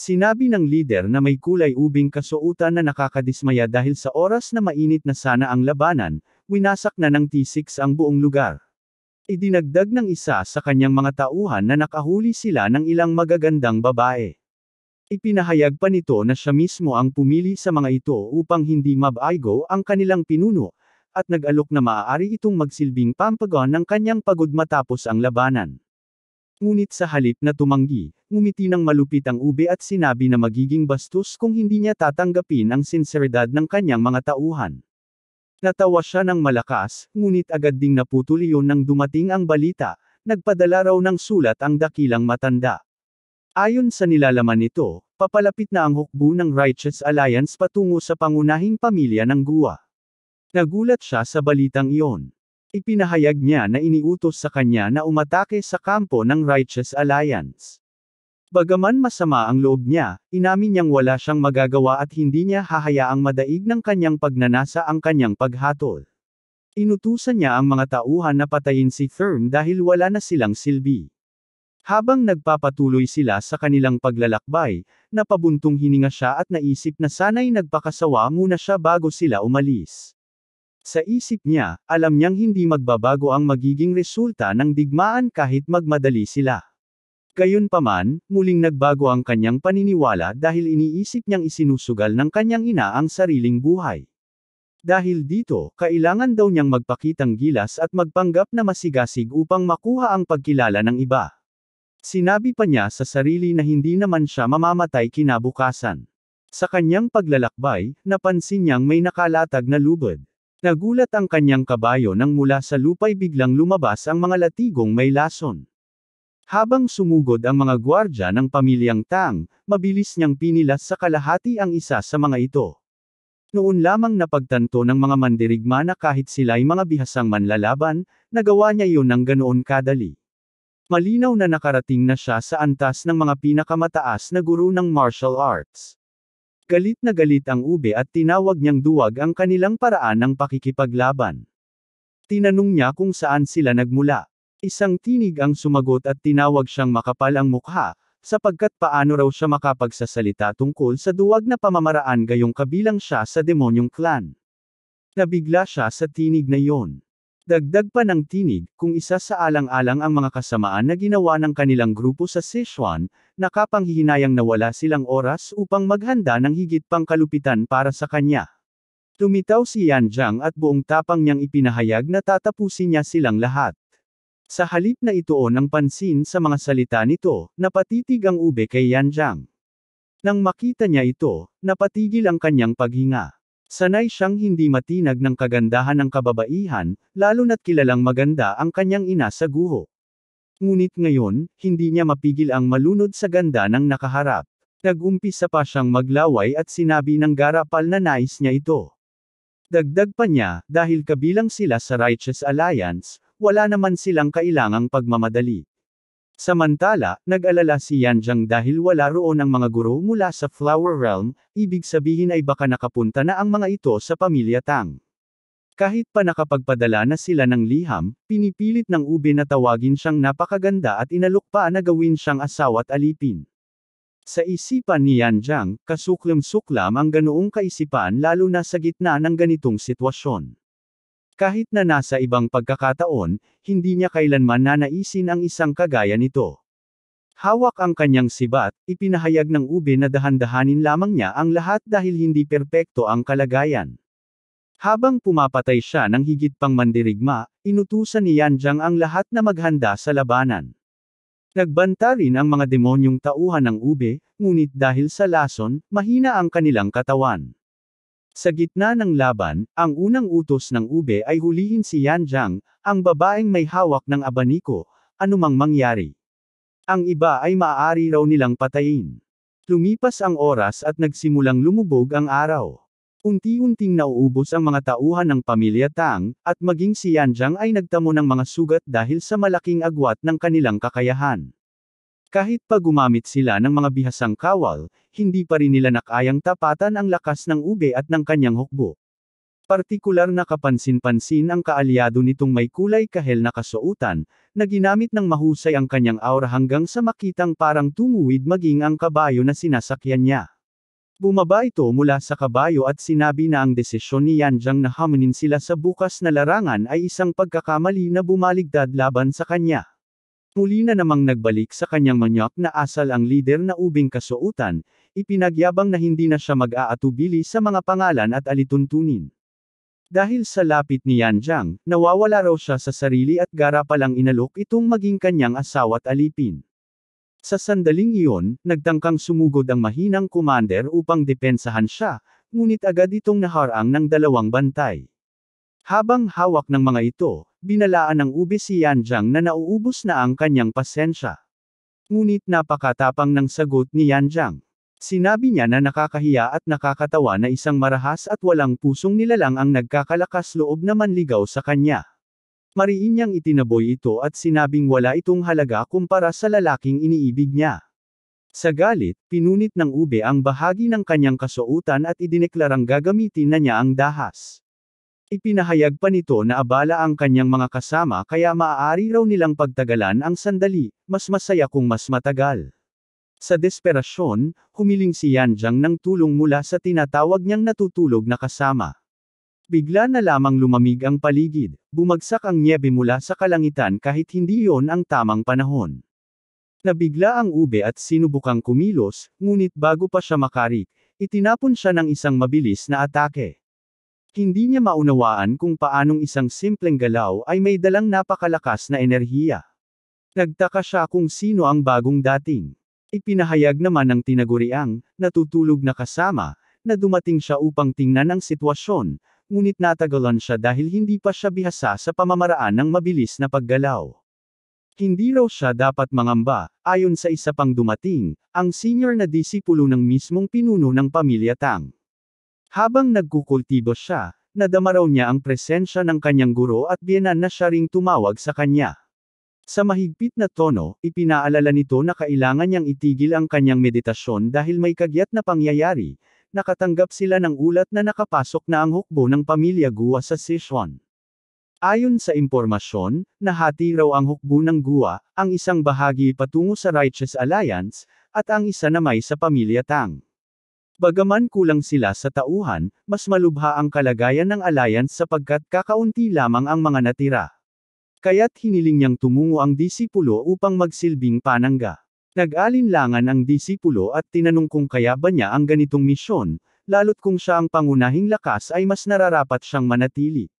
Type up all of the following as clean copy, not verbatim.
Sinabi ng lider na may kulay ubing kasuotan na nakakadismaya dahil sa oras na mainit na sana ang labanan, winasak na ng T6 ang buong lugar. Idinagdag ng isa sa kanyang mga tauhan na nakahuli sila ng ilang magagandang babae. Ipinahayag pa nito na siya mismo ang pumili sa mga ito upang hindi mabaigo ang kanilang pinuno, at nag-alok na maaari itong magsilbing pampagon ng kanyang pagod matapos ang labanan. Ngunit sa halip na tumanggi, ngumiti ng malupit ang ube at sinabi na magiging bastos kung hindi niya tatanggapin ang sinseridad ng kanyang mga tauhan. Natawa siya ng malakas, ngunit agad ding naputol iyon nang dumating ang balita, nagpadala raw ng sulat ang dakilang matanda. Ayon sa nilalaman nito, papalapit na ang hukbo ng Righteous Alliance patungo sa pangunahing pamilya ng Guo. Nagulat siya sa balitang iyon. Ipinahayag niya na iniutos sa kanya na umatake sa kampo ng Righteous Alliance. Bagaman masama ang loob niya, inamin niyang wala siyang magagawa at hindi niya hahayaang madaig ng kanyang pagnanasa ang kanyang paghatol. Inutusan niya ang mga tauhan na patayin si Therm dahil wala na silang silbi. Habang nagpapatuloy sila sa kanilang paglalakbay, napabuntong hininga siya at naisip na sana'y nagpakasawa muna siya bago sila umalis. Sa isip niya, alam niyang hindi magbabago ang magiging resulta ng digmaan kahit magmadali sila. Gayunpaman, muling nagbago ang kanyang paniniwala dahil iniisip niyang isinusugal ng kanyang ina ang sariling buhay. Dahil dito, kailangan daw niyang magpakitang gilas at magpanggap na masigasig upang makuha ang pagkilala ng iba. Sinabi pa niya sa sarili na hindi naman siya mamamatay kinabukasan. Sa kanyang paglalakbay, napansin niyang may nakalatag na lubid. Nagulat ang kanyang kabayo nang mula sa lupa'y biglang lumabas ang mga latigong may lason. Habang sumugod ang mga gwardya ng pamilyang Tang, mabilis niyang pinilas sa kalahati ang isa sa mga ito. Noon lamang napagtanto ng mga mandirigma na kahit sila'y mga bihasang manlalaban, nagawa niya iyon ng ganoon kadali. Malinaw na nakarating na siya sa antas ng mga pinakamataas na guro ng martial arts. Galit na galit ang ube at tinawag niyang duwag ang kanilang paraan ng pakikipaglaban. Tinanong niya kung saan sila nagmula. Isang tinig ang sumagot at tinawag siyang makapal ang mukha, sapagkat paano raw siya makapagsasalita tungkol sa duwag na pamamaraan gayong kabilang siya sa demonyong clan. Nabigla siya sa tinig na iyon. Dagdag pa ng tinig, kung isa sa alang-alang ang mga kasamaan na ginawa ng kanilang grupo sa Sichuan, nakapanghihinayang na wala silang oras upang maghanda ng higit pang kalupitan para sa kanya. Tumitaw si Yan Zhang at buong tapang niyang ipinahayag na tatapusin niya silang lahat. Sa halip na ituon ang pansin sa mga salita nito, napatitig ang ube kay Yan Zhang. Nang makita niya ito, napatigil ang kanyang paghinga. Sanay siyang hindi matinag ng kagandahan ng kababaihan, lalo na't kilalang maganda ang kanyang ina sa guho. Ngunit ngayon, hindi niya mapigil ang malunod sa ganda ng nakaharap. Nag-umpisa pa siyang maglaway at sinabi ng garapal na nais niya ito. Dagdag pa niya, dahil kabilang sila sa Righteous Alliance, wala naman silang kailangang pagmamadali. Samantala, nag-alala si Yan Zhang dahil wala roon ang mga guro mula sa Flower Realm, ibig sabihin ay baka nakapunta na ang mga ito sa pamilya Tang. Kahit pa nakapagpadala na sila ng liham, pinipilit ng ube na tawagin siyang napakaganda at inalok pa na gawin siyang asawa't alipin. Sa isipan ni Yan Zhang, kasuklam-suklam ang ganoong kaisipan lalo na sa gitna ng ganitong sitwasyon. Kahit na nasa ibang pagkakataon, hindi niya kailanman nanaisin ang isang kagaya nito. Hawak ang kanyang sibat, ipinahayag ng ube na dahan-dahanin lamang niya ang lahat dahil hindi perpekto ang kalagayan. Habang pumapatay siya ng higit pang mandirigma, inutusan ni Yan Zhang ang lahat na maghanda sa labanan. Nagbanta rin ang mga demonyong tauhan ng ube, ngunit dahil sa lason, mahina ang kanilang katawan. Sa gitna ng laban, ang unang utos ng ube ay hulihin si Yan Zhang, ang babaeng may hawak ng abaniko, anumang mangyari. Ang iba ay maaari raw nilang patayin. Lumipas ang oras at nagsimulang lumubog ang araw. Unti-unting nauubos ang mga tauhan ng pamilya Tang, at maging si Yan Zhang ay nagtamo ng mga sugat dahil sa malaking agwat ng kanilang kakayahan. Kahit pa gumamit sila ng mga bihasang kawal, hindi pa rin nila nakayang tapatan ang lakas ng ube at ng kanyang hukbo. Partikular na kapansin-pansin ang kaalyado nitong may kulay kahel na kasuotan, na ginamit ng mahusay ang kanyang aura hanggang sa makitang parang tumuwid maging ang kabayo na sinasakyan niya. Bumaba ito mula sa kabayo at sinabi na ang desisyon ni Yanjiang na hamunin sila sa bukas na larangan ay isang pagkakamali na bumaligtad laban sa kanya. Muli na namang nagbalik sa kanyang manyak na asal ang lider na ubing kasuotan, ipinagyabang na hindi na siya mag-aatubili sa mga pangalan at alituntunin. Dahil sa lapit ni Yanjiang, nawawala raw siya sa sarili at gara palang inalok itong maging kanyang asawa't alipin. Sa sandaling iyon, nagtangkang sumugod ang mahinang commander upang depensahan siya, ngunit agad itong naharang ng dalawang bantay. Habang hawak ng mga ito, binalaan ng ube si Yanjiang na nauubos na ang kanyang pasensya. Ngunit napakatapang ng sagot ni Yanjiang. Sinabi niya na nakakahiya at nakakatawa na isang marahas at walang pusong nilalang ang nagkakalakas loob na manligaw sa kanya. Mariin niyang itinaboy ito at sinabing wala itong halaga kumpara sa lalaking iniibig niya. Sa galit, pinunit ng ube ang bahagi ng kanyang kasuotan at idineklarang gagamitin na niya ang dahas. Ipinahayag pa nito na abala ang kanyang mga kasama kaya maaari raw nilang pagtagalan ang sandali, mas masaya kung mas matagal. Sa desperasyon, humiling si Yanjiang ng tulong mula sa tinatawag niyang natutulog na kasama. Bigla na lamang lumamig ang paligid, bumagsak ang nyebe mula sa kalangitan kahit hindi iyon ang tamang panahon. Nabigla ang ube at sinubukang kumilos, ngunit bago pa siya makarik, itinapon siya ng isang mabilis na atake. Hindi niya maunawaan kung paanong isang simpleng galaw ay may dalang napakalakas na enerhiya. Nagtaka siya kung sino ang bagong dating. Ipinahayag naman ng tinaguriang, natutulog na kasama, na dumating siya upang tingnan ang sitwasyon, ngunit natagalan siya dahil hindi pa siya bihasa sa pamamaraan ng mabilis na paggalaw. Hindi raw siya dapat mangamba, ayon sa isa pang dumating, ang senior na disipulo ng mismong pinuno ng pamilya Tang. Habang nagkukultibo siya, nadama raw niya ang presensya ng kanyang guro at biyenan na siya ring tumawag sa kanya. Sa mahigpit na tono, ipinaalala nito na kailangan niyang itigil ang kanyang meditasyon dahil may kagyat na pangyayari. Nakatanggap sila ng ulat na nakapasok na ang hukbo ng pamilya Guo sa Sichuan. Ayon sa impormasyon, nahati raw ang hukbo ng Guo, ang isang bahagi patungo sa Righteous Alliance, at ang isa namay sa pamilya Tang. Bagaman kulang sila sa tauhan, mas malubha ang kalagayan ng Alliance sapagkat kakaunti lamang ang mga natira. Kaya't hiniling niyang tumungo ang disipulo upang magsilbing panangga. Nag-alinlangan ang disipulo at tinanong kung kaya ba niya ang ganitong misyon, lalo't kung siya ang pangunahing lakas ay mas nararapat siyang manatili.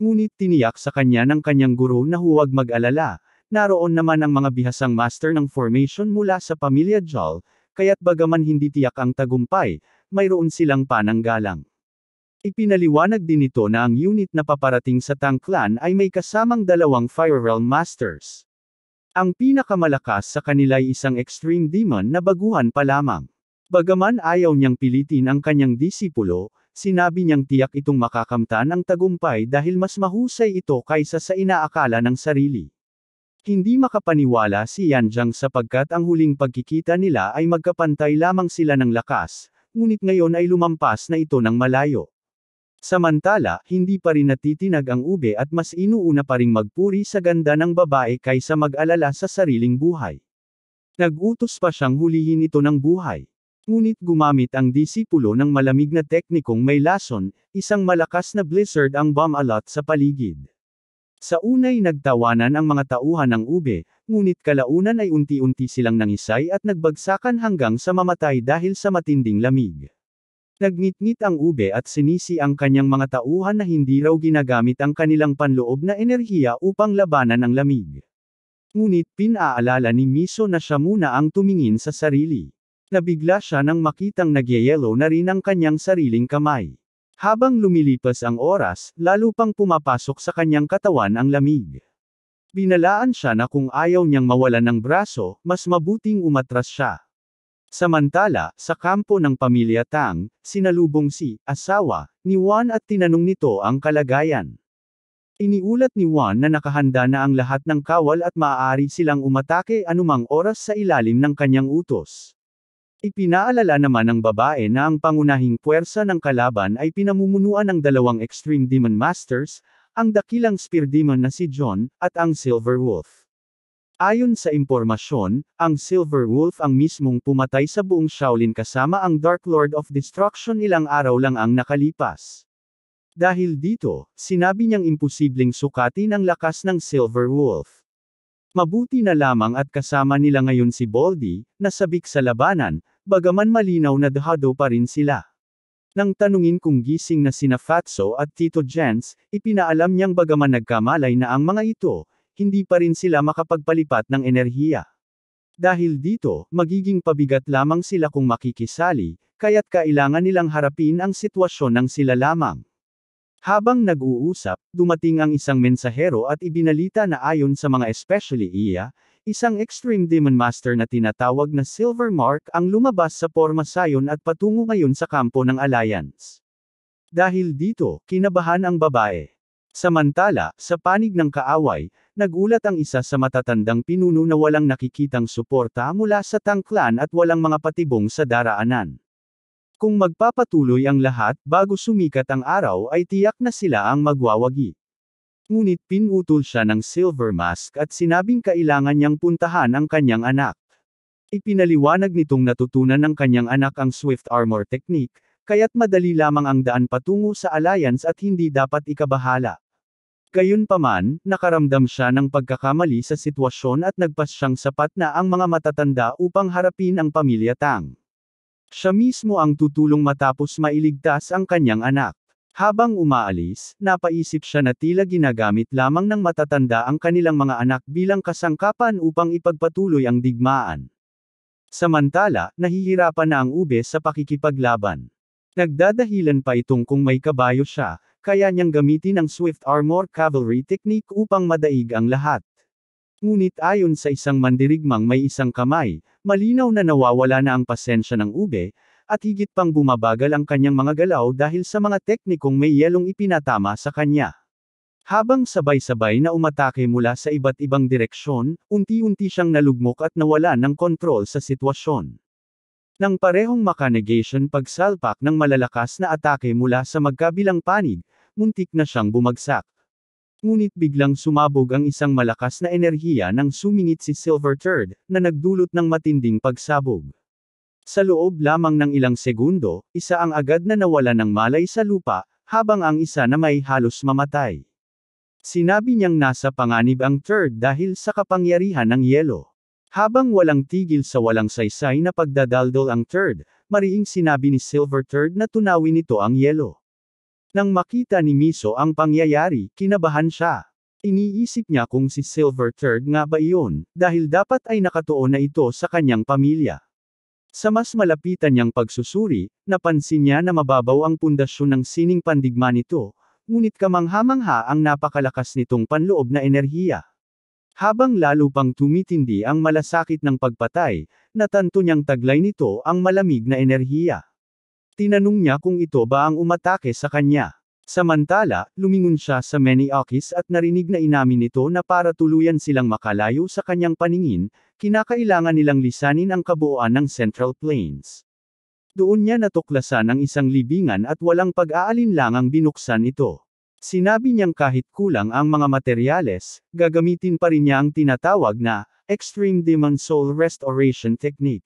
Ngunit tiniyak sa kanya ng kanyang guro na huwag mag-alala, naroon naman ang mga bihasang master ng formation mula sa pamilya Zhao, kaya't bagaman hindi tiyak ang tagumpay, mayroon silang pananggalang. Ipinaliwanag din nito na ang unit na paparating sa Tang Clan ay may kasamang dalawang Fire Realm Masters. Ang pinakamalakas sa kanila ay isang Extreme Demon na baguhan pa lamang. Bagaman ayaw niyang pilitin ang kanyang disipulo, sinabi niyang tiyak itong makakamtan ang tagumpay dahil mas mahusay ito kaysa sa inaakala ng sarili. Hindi makapaniwala si Yanjiang sapagkat ang huling pagkikita nila ay magkapantay lamang sila ng lakas, ngunit ngayon ay lumampas na ito ng malayo. Samantala, hindi pa rin natitinag ang ube at mas inuuna pa ring magpuri sa ganda ng babae kaysa mag-alala sa sariling buhay. Nag-utos pa siyang hulihin ito ng buhay. Ngunit gumamit ang disipulo ng malamig na teknikong may lason, isang malakas na blizzard ang bumalot sa paligid. Sa unay nagtawanan ang mga tauhan ng ube, ngunit kalaunan ay unti-unti silang nangisay at nagbagsakan hanggang sa mamatay dahil sa matinding lamig. Nagngit-ngit ang ube at sinisi ang kanyang mga tauhan na hindi raw ginagamit ang kanilang panloob na enerhiya upang labanan ang lamig. Ngunit pinaalala ni Miso na siya muna ang tumingin sa sarili. Nabigla siya nang makitang nagyayelo na rin ang kanyang sariling kamay. Habang lumilipas ang oras, lalo pang pumapasok sa kanyang katawan ang lamig. Binalaan siya na kung ayaw niyang mawalan ng braso, mas mabuting umatras siya. Samantala, sa kampo ng pamilya Tang, sinalubong si asawa ni Juan at tinanong nito ang kalagayan. Iniulat ni Juan na nakahanda na ang lahat ng kawal at maaari silang umatake anumang oras sa ilalim ng kanyang utos. Ipinaalala naman ng babae na ang pangunahing puwersa ng kalaban ay pinamumunuan ng dalawang Extreme Demon Masters, ang dakilang Spear Demon na si John, at ang Silver Wolf. Ayon sa impormasyon, ang Silver Wolf ang mismong pumatay sa buong Shaolin kasama ang Dark Lord of Destruction ilang araw lang ang nakalipas. Dahil dito, sinabi niyang imposibleng sukatin ang lakas ng Silver Wolf. Mabuti na lamang at kasama nila ngayon si Baldy, na sabik sa labanan, bagaman malinaw na dahado pa rin sila. Nang tanungin kung gising na sina Fatso at Tito Jens, ipinaalam niyang bagaman nagkamalay na ang mga ito, hindi pa rin sila makapagpalipat ng enerhiya. Dahil dito, magiging pabigat lamang sila kung makikisali, kaya't kailangan nilang harapin ang sitwasyon ng sila lamang. Habang nag-uusap, dumating ang isang mensahero at ibinalita na ayon sa mga especially iya, isang Extreme Demon Master na tinatawag na Silver Mark ang lumabas sa porma sayon at patungo ngayon sa kampo ng Alliance. Dahil dito, kinabahan ang babae. Samantala, sa panig ng kaaway, nagulat ang isa sa matatandang pinuno na walang nakikitang suporta mula sa Tang Clan at walang mga patibong sa daraanan. Kung magpapatuloy ang lahat bago sumikat ang araw ay tiyak na sila ang magwawagi. Ngunit pinutol siya ng Silver Mask at sinabing kailangan niyang puntahan ang kanyang anak. Ipinaliwanag nitong natutunan ng kanyang anak ang Swift Armor Technique, kaya't madali lamang ang daan patungo sa Alliance at hindi dapat ikabahala. Gayunpaman, nakaramdam siya ng pagkakamali sa sitwasyon at nagpas siyang sapat na ang mga matatanda upang harapin ang pamilya Tang. Siya mismo ang tutulong matapos mailigtas ang kanyang anak. Habang umaalis, napaisip siya na tila ginagamit lamang ng matatanda ang kanilang mga anak bilang kasangkapan upang ipagpatuloy ang digmaan. Samantala, nahihirapan na ang ube sa pakikipaglaban. Nagdadahilan pa itong kung may kabayo siya, kaya niyang gamitin ang Swift Armor Cavalry Technique upang madaig ang lahat. Ngunit ayon sa isang mandirigmang may isang kamay, malinaw na nawawala na ang pasensya ng ube, at higit pang bumabagal ang kanyang mga galaw dahil sa mga teknikong may yelong ipinatama sa kanya. Habang sabay-sabay na umatake mula sa iba't ibang direksyon, unti-unti siyang nalugmok at nawala ng kontrol sa sitwasyon. Nang parehong makanegation pagsalpak ng malalakas na atake mula sa magkabilang panig, muntik na siyang bumagsak. Ngunit biglang sumabog ang isang malakas na enerhiya nang sumingit si Silver Turd, na nagdulot ng matinding pagsabog. Sa loob lamang ng ilang segundo, isa ang agad na nawala ng malay sa lupa, habang ang isa na may halos mamatay. Sinabi niyang nasa panganib ang Turd dahil sa kapangyarihan ng yelo. Habang walang tigil sa walang saysay na pagdadaldol ang Turd, mariing sinabi ni Silver Turd na tunawin nito ang yelo. Nang makita ni Miso ang pangyayari, kinabahan siya. Iniisip niya kung si Silver Turd nga ba iyon, dahil dapat ay nakatuon na ito sa kanyang pamilya. Sa mas malapitan niyang pagsusuri, napansin niya na mababaw ang pundasyon ng sining pandigma nito, ngunit kamangha-mangha ang napakalakas nitong panloob na enerhiya. Habang lalo pang tumitindi ang malasakit ng pagpatay, natanto niyang taglay nito ang malamig na enerhiya. Tinanong niya kung ito ba ang umatake sa kanya. Samantala, lumingon siya sa Maniokis at narinig na inamin nito na para tuluyan silang makalayo sa kanyang paningin, kinakailangan nilang lisanin ang kabuuan ng Central Plains. Doon niya natuklasan ang isang libingan at walang pag-aalinlangang binuksan ito. Sinabi niyang kahit kulang ang mga materyales, gagamitin pa rin niya ang tinatawag na Extreme Demon Soul Restoration Technique.